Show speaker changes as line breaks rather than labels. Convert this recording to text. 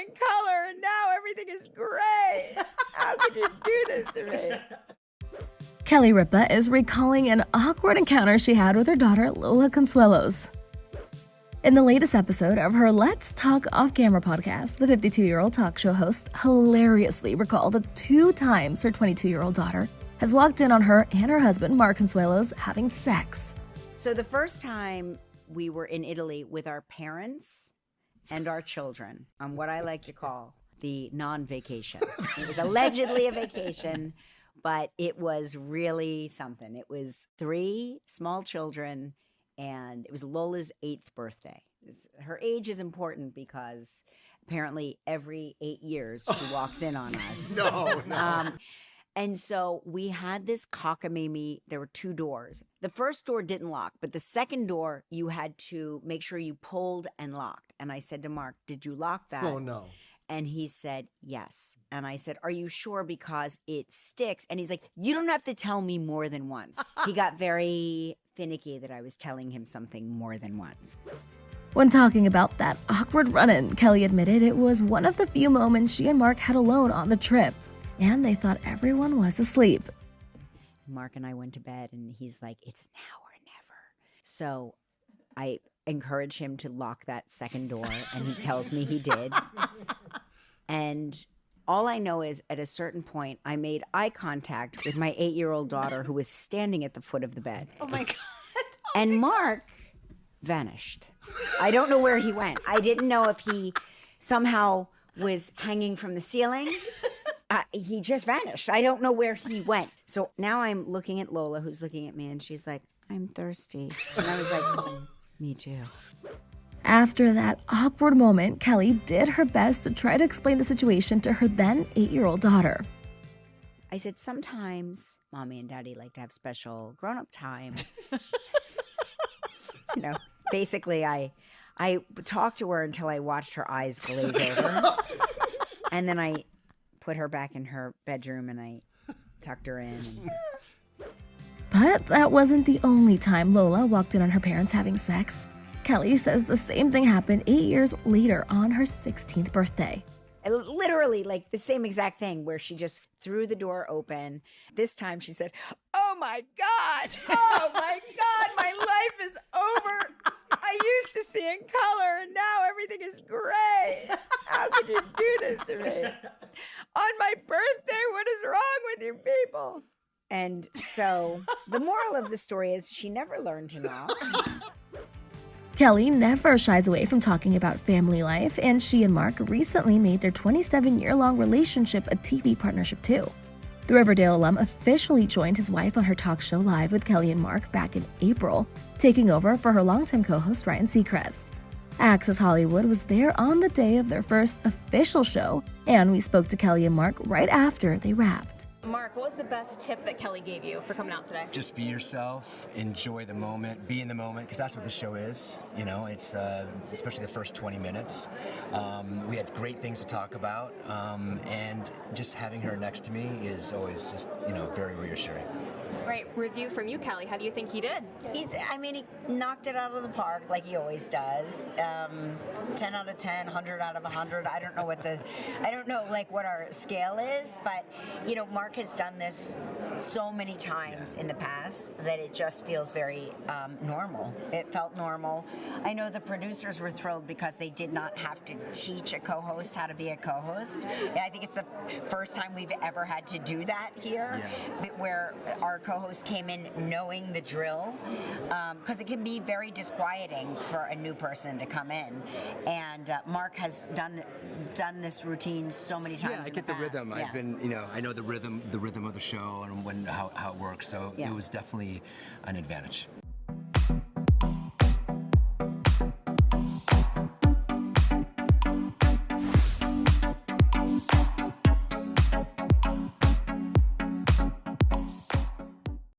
seeing color and now everything is gray. How could you do this to me?
Kelly Ripa is recalling an awkward encounter she had with her daughter, Lola Consuelos. In the latest episode of her Let's Talk Off-Camera podcast, the 52-year-old talk show host hilariously recalled the 2 times her 22-year-old daughter has walked in on her and her husband, Mark Consuelos, having sex.
So the first time we were in Italy with our parents and our children on what I like to call the non-vacation. It was allegedly a vacation, but it was really something. It was 3 small children, and it was Lola's 8th birthday. Her age is important because apparently every 8 years she walks in on us.
No.
And so we had this cockamamie. There were 2 doors. The first door didn't lock, but the second door you had to make sure you pulled and locked. And I said to Mark, "Did you lock that?"
Oh, no.
And he said, "Yes." And I said, "Are you sure? Because it sticks." And he's like, "You don't have to tell me more than once." He got very finicky that I was telling him something more than once.
When talking about that awkward run-in, Kelly admitted it was one of the few moments she and Mark had alone on the trip, and they thought everyone was asleep.
Mark and I went to bed, and he's like, "It's now or never." So I encourage him to lock that second door, and he tells me he did. And all I know is at a certain point, I made eye contact with my 8-year-old daughter who was standing at the foot of the bed.
Oh, my God.
And Mark vanished. I don't know where he went. I didn't know if he somehow was hanging from the ceiling. He just vanished. I don't know where he went. So now I'm looking at Lola, who's looking at me, and she's like, "I'm thirsty." And I was like, "Me too."
After that awkward moment, Kelly did her best to try to explain the situation to her then 8-year-old daughter.
I said, "Sometimes Mommy and Daddy like to have special grown-up time." Basically, I talked to her until I watched her eyes glaze over. And then I put her back in her bedroom and I tucked her in.
But that wasn't the only time Lola walked in on her parents having sex. Kelly says the same thing happened 8 years later on her 16th birthday.
Literally, like the same exact thing where she just threw the door open. This time she said, "Oh my God, oh my God, my life is over. I used to see in color and now everything is gray. How could you do this to me? On my birthday, what is wrong with you people?" And so the moral of the story is she never learned to knock.
Kelly never shies away from talking about family life, and she and Mark recently made their 27-year-long relationship a TV partnership too. The Riverdale alum officially joined his wife on her talk show Live with Kelly and Mark back in April, taking over for her longtime co-host Ryan Seacrest. Access Hollywood was there on the day of their first official show, and we spoke to Kelly and Mark right after they wrapped.
Mark, what was the best tip that Kelly gave you for coming out today?
Just be yourself, enjoy the moment, be in the moment, because that's what the show is. It's especially the first 20 minutes. We had great things to talk about, and just having her next to me is always just, very reassuring.
Right, review from you, Kelly. How do you think he did?
He knocked it out of the park like he always does. 10 out of 10, 100 out of 100. I don't know what our scale is, but Mark has done this so many times in the past that it just feels very normal. It felt normal. I know the producers were thrilled because they did not have to teach a co-host how to be a co-host. I think it's the first time we've ever had to do that here, where our co-host came in knowing the drill, because it can be very disquieting for a new person to come in. And Mark has done this routine so many times.
Yeah, I get the rhythm.
Yeah.
I've been, I know the rhythm of the show and how it works. So it was definitely an advantage.